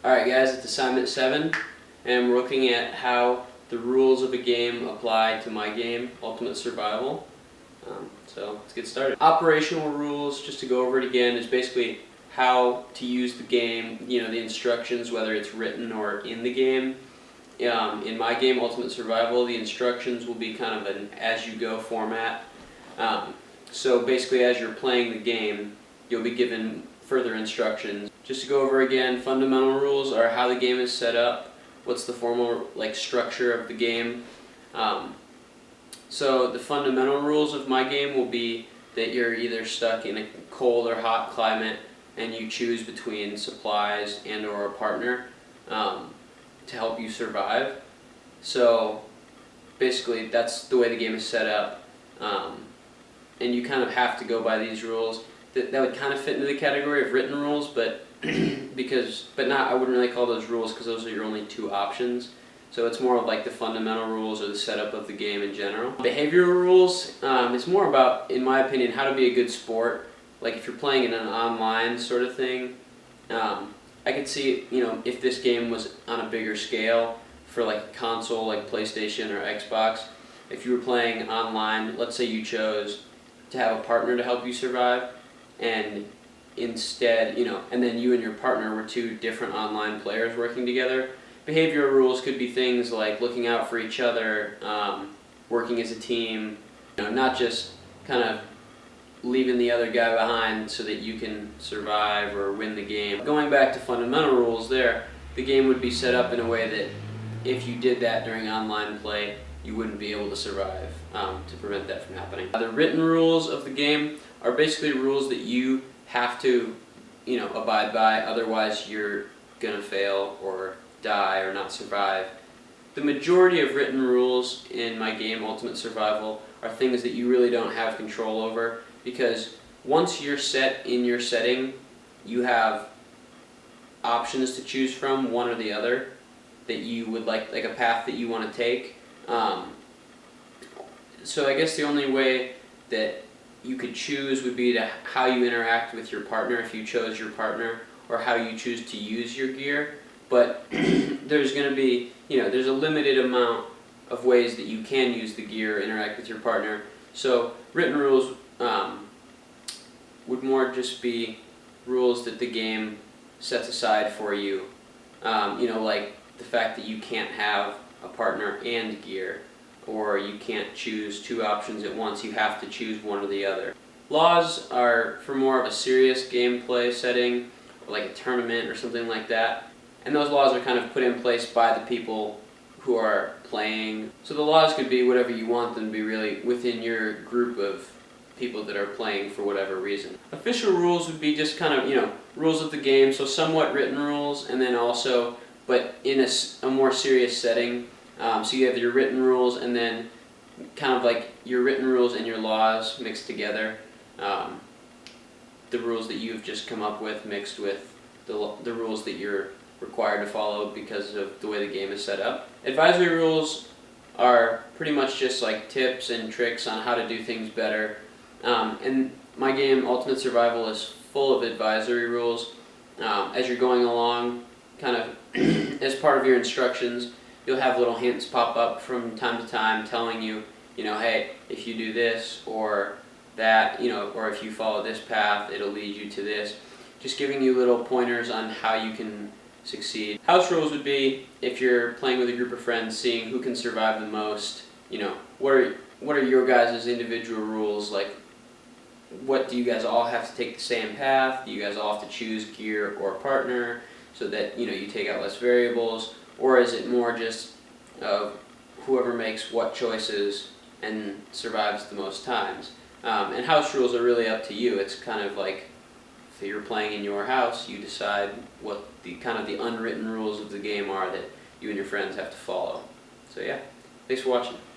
Alright guys, it's assignment 7, and we're looking at how the rules of a game apply to my game, Ultimate Survival. So let's get started. Operational rules, just to go over it again, is basically how to use the game, the instructions, whether it's written or in the game. In my game, Ultimate Survival, the instructions will be kind of an as-you-go format. So basically, as you're playing the game, you'll be given further instructions. Just to go over again, fundamental rules are how the game is set up, what's the formal structure of the game. So the fundamental rules of my game will be that you're either stuck in a cold or hot climate and you choose between supplies and or a partner to help you survive. So basically that's the way the game is set up, and you kind of have to go by these rules. That would kind of fit into the category of written rules, but I wouldn't really call those rules because those are your only two options. So it's more of like the fundamental rules or the setup of the game in general. Behavioral rules, it's more about, in my opinion, how to be a good sport. Like if you're playing in an online sort of thing, I could see, if this game was on a bigger scale for like a console like PlayStation or Xbox, if you were playing online, let's say you chose to have a partner to help you survive, and instead, and then you and your partner were two different online players working together. Behavioral rules could be things like looking out for each other, working as a team, not just kind of leaving the other guy behind so that you can survive or win the game. Going back to fundamental rules there, the game would be set up in a way that if you did that during online play, you wouldn't be able to survive, to prevent that from happening. The written rules of the game are basically rules that you have to, abide by, otherwise you're gonna fail or die or not survive. The majority of written rules in my game, Ultimate Survival, are things that you really don't have control over, because once you're set in your setting, you have options to choose from, one or the other, that you would like a path that you want to take. So I guess the only way that you could choose would be to how you interact with your partner if you chose your partner, or how you choose to use your gear. But there's going to be, there's a limited amount of ways that you can use the gear or interact with your partner. So written rules would more just be rules that the game sets aside for you. Like the fact that you can't have a partner and gear, or you can't choose two options at once, you have to choose one or the other. Laws are for more of a serious gameplay setting, or like a tournament or something like that. And those laws are kind of put in place by the people who are playing. So the laws could be whatever you want them to be, really within your group of people that are playing for whatever reason. Official rules would be just kind of, rules of the game, so somewhat written rules, and then also, but in a more serious setting. So you have your written rules and then kind of like your written rules and your laws mixed together. The rules that you've just come up with mixed with the rules that you're required to follow because of the way the game is set up. Advisory rules are pretty much just like tips and tricks on how to do things better. And my game, Ultimate Survival, is full of advisory rules. As you're going along, kind of as part of your instructions, you'll have little hints pop up from time to time telling you, hey, if you do this or that, or if you follow this path, it'll lead you to this. Just giving you little pointers on how you can succeed. House rules would be, if you're playing with a group of friends, seeing who can survive the most. What are your guys' individual rules? Like, what do you guys all have to take the same path? Do you guys all have to choose gear or partner so that you take out less variables? Or is it more just whoever makes what choices and survives the most times? And house rules are really up to you. It's kind of like, if you're playing in your house, you decide what the unwritten rules of the game are that you and your friends have to follow. So yeah, thanks for watching.